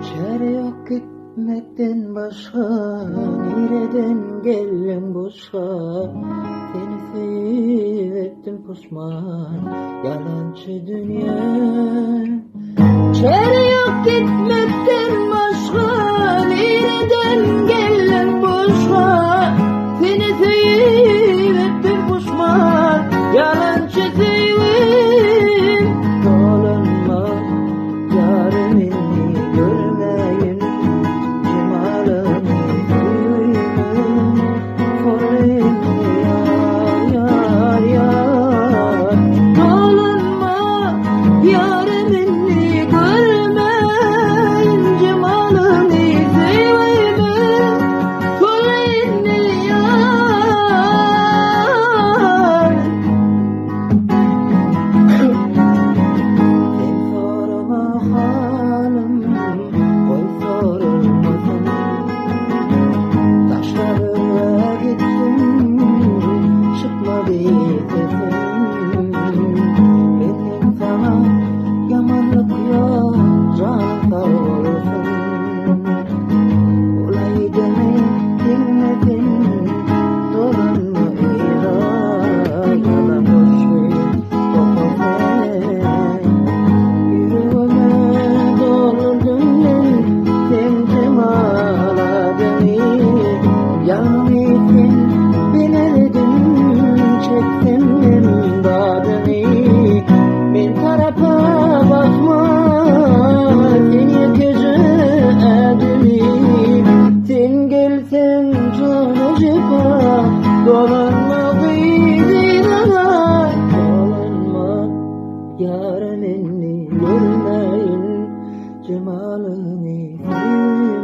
Çare yok gitmekten başka, nereden geldim boşa. Seni sevdim pişman, yalancı dünya. Çare yok gitmekten başka, nereden geldim boşa. Seni sevdim pişman, yalancı sevim. Dolanma yarimin görmeyin, cemalini sevim. Koyun yar yar yar. Dolanma yarimin görmeyin, cemalini sevim. Koyun yar. Sen sorma halim, koy sorulmasın. Taşlarına gittim, çıkmadı sesim. Benim sana yamanlık yok, canım sağ olsun. Olay deme, dinledin, dolanma iran. Yalan boş ver, oku sen. Yüreğime doldurdun sen cemala beni. Yanımdayken bilemedim, çektim imdadını. Ben tarafa bakma, sen yakıcı adını. Sen gelsen can acıpa, dolanma kıyıdına. Dolanma yarimin görmeyin, cemalini sevim.